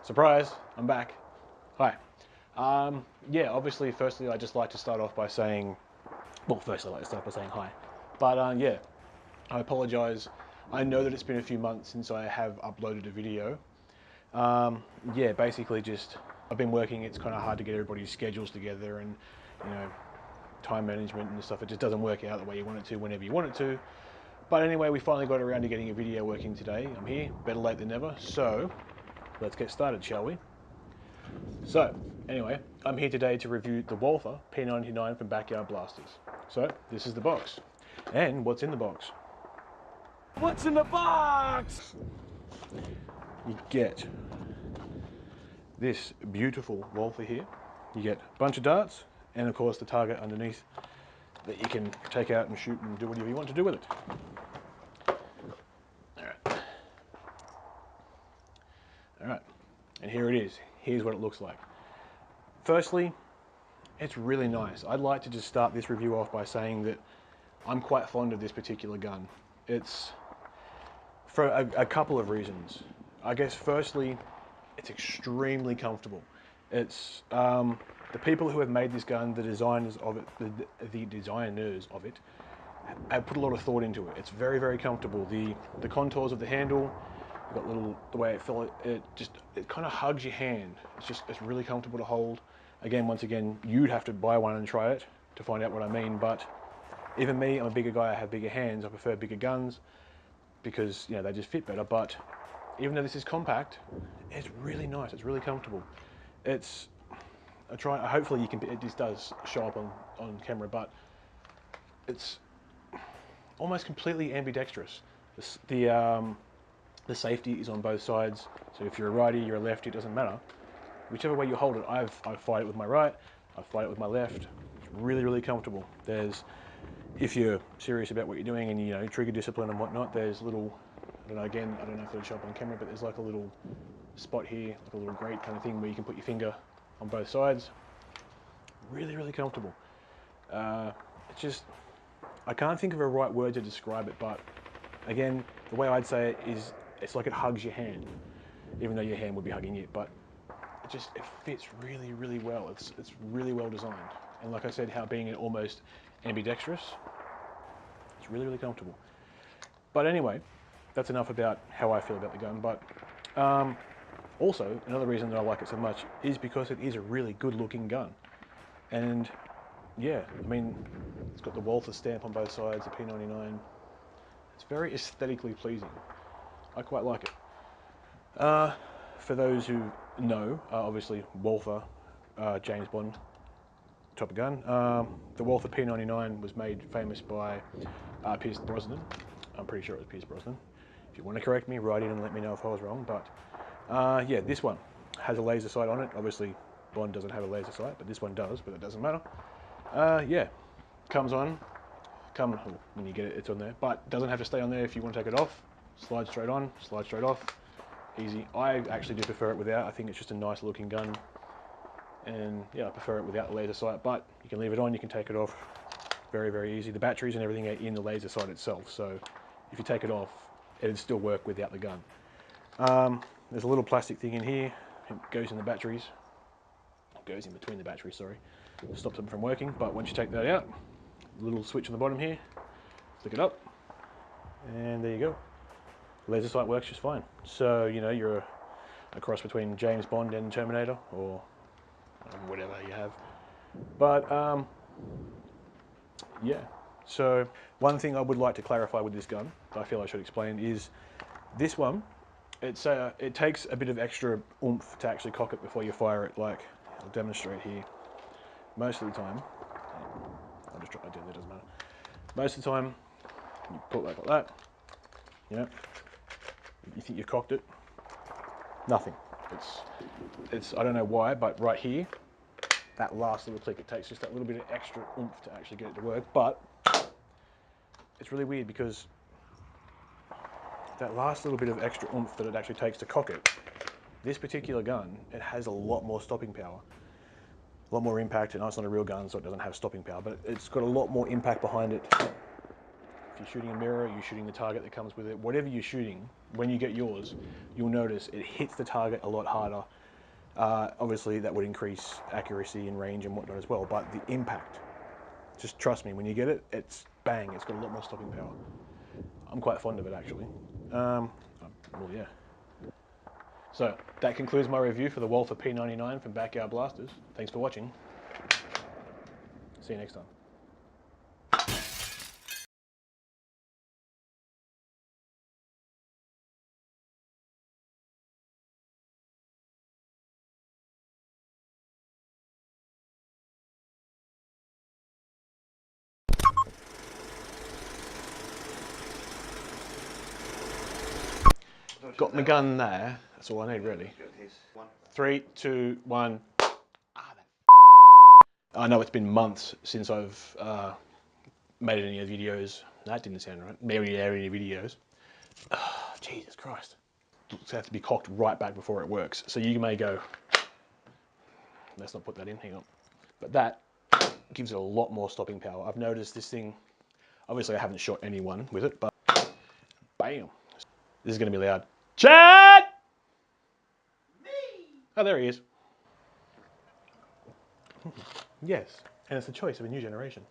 Surprise, I'm back. Hi. Yeah, obviously, firstly, I'd just like to start off by saying, well, firstly, I'd like to start by saying hi. But yeah, I apologize. I know that it's been a few months since I have uploaded a video. Yeah, basically just, I've been working, it's kind of hard to get everybody's schedules together and, you know, time management and stuff. It just doesn't work out the way you want it to, whenever you want it to. But anyway, we finally got around to getting a video working today. I'm here, better late than never. So, let's get started, shall we? So, anyway, I'm here today to review the Walther p99 from Backyard Blasters. So, this is the box. And what's in the box? What's in the box? You get this beautiful Walther here. You get a bunch of darts, and of course the target underneath that you can take out and shoot and do whatever you want to do with it. Alright, and here it is. Here's what it looks like. Firstly, it's really nice. I'd like to just start this review off by saying that I'm quite fond of this particular gun. It's for a couple of reasons. I guess firstly, it's extremely comfortable. It's the people who have made this gun, the designers of it, have put a lot of thought into it. It's very, very comfortable. The contours of the handle, you've got the way it kind of hugs your hand. It's really comfortable to hold. Again, once again, you'd have to buy one and try it to find out what I mean. But even me, I'm a bigger guy. I have bigger hands. I prefer bigger guns because they just fit better. But even though this is compact, it's really nice. It's really comfortable. Hopefully you can. This does show up on camera, but it's almost completely ambidextrous. The safety is on both sides. So if you're a righty, you're a lefty, it doesn't matter. Whichever way you hold it, I fight it with my right, I fight it with my left. It's really, really comfortable. If you're serious about what you're doing and trigger discipline and whatnot, there's little, I don't know if it'll show up on camera, but there's like a little spot here, like a little grate kind of thing where you can put your finger on both sides. Really, really comfortable. I can't think of a right word to describe it, but again, the way I'd say it is, it's like it hugs your hand, even though your hand would be hugging it, but it fits really, really well. It's really well designed. And like I said, how being almost ambidextrous, it's really, really comfortable. But anyway, that's enough about how I feel about the gun. But also, another reason that I like it so much is because it is a really good looking gun. And yeah, I mean, it's got the Walther stamp on both sides, the P99. It's very aesthetically pleasing. I quite like it. For those who know, obviously Walther, James Bond type of gun. The Walther P99 was made famous by Pierce Brosnan. I'm pretty sure it was Pierce Brosnan. If you want to correct me, write in and let me know if I was wrong. But yeah, this one has a laser sight on it. Obviously, Bond doesn't have a laser sight, but this one does, but it doesn't matter. Yeah, comes on. When you get it, it's on there. But doesn't have to stay on there if you want to take it off. Slide straight on, slide straight off. Easy. I actually do prefer it without. I think it's just a nice looking gun. And yeah, I prefer it without the laser sight, but you can leave it on, you can take it off. Very, very easy. The batteries and everything are in the laser sight itself, so if you take it off, it'd still work without the gun. There's a little plastic thing in here. It goes in the batteries. It goes in between the batteries, sorry. Stops them from working, but once you take that out, little switch on the bottom here, flick it up, and there you go. Laser sight works just fine. So, you're a cross between James Bond and Terminator, or whatever you have. But, yeah. So, one thing I would like to clarify with this gun, that I feel I should explain, is this one, it takes a bit of extra oomph to actually cock it before you fire it. Like, I'll demonstrate here. Most of the time, I'll just drop my down there, doesn't matter. Most of the time, you pull it like that, you think you've cocked it, nothing. I don't know why, but right here, that last little click, it takes just that little bit of extra oomph to actually get it to work. But it's really weird because that last little bit of extra oomph that it actually takes to cock it, this particular gun, it has a lot more stopping power, a lot more impact. And it's not a real gun, so it doesn't have stopping power, but it's got a lot more impact behind it. If you're shooting a mirror, you're shooting the target that comes with it, whatever you're shooting, when you get yours, you'll notice it hits the target a lot harder. Obviously, that would increase accuracy and range and whatnot as well, but the impact, just trust me, when you get it, it's bang, it's got a lot more stopping power. I'm quite fond of it, actually. Well, yeah. So, that concludes my review for the Walther P99 from Backyard Blasters. Thanks for watching. See you next time. Got my gun there. That's all I need, really. 3, 2, 1. I know it's been months since I've made any videos. That didn't sound right. Made any videos. Oh, Jesus Christ. It's have to be cocked right back before it works. So you may go, let's not put that in, hang on. But that gives it a lot more stopping power. I've noticed this thing, obviously I haven't shot anyone with it, but bam. This is going to be loud. Chad! Me! Oh, there he is. Yes, and it's the choice of a new generation.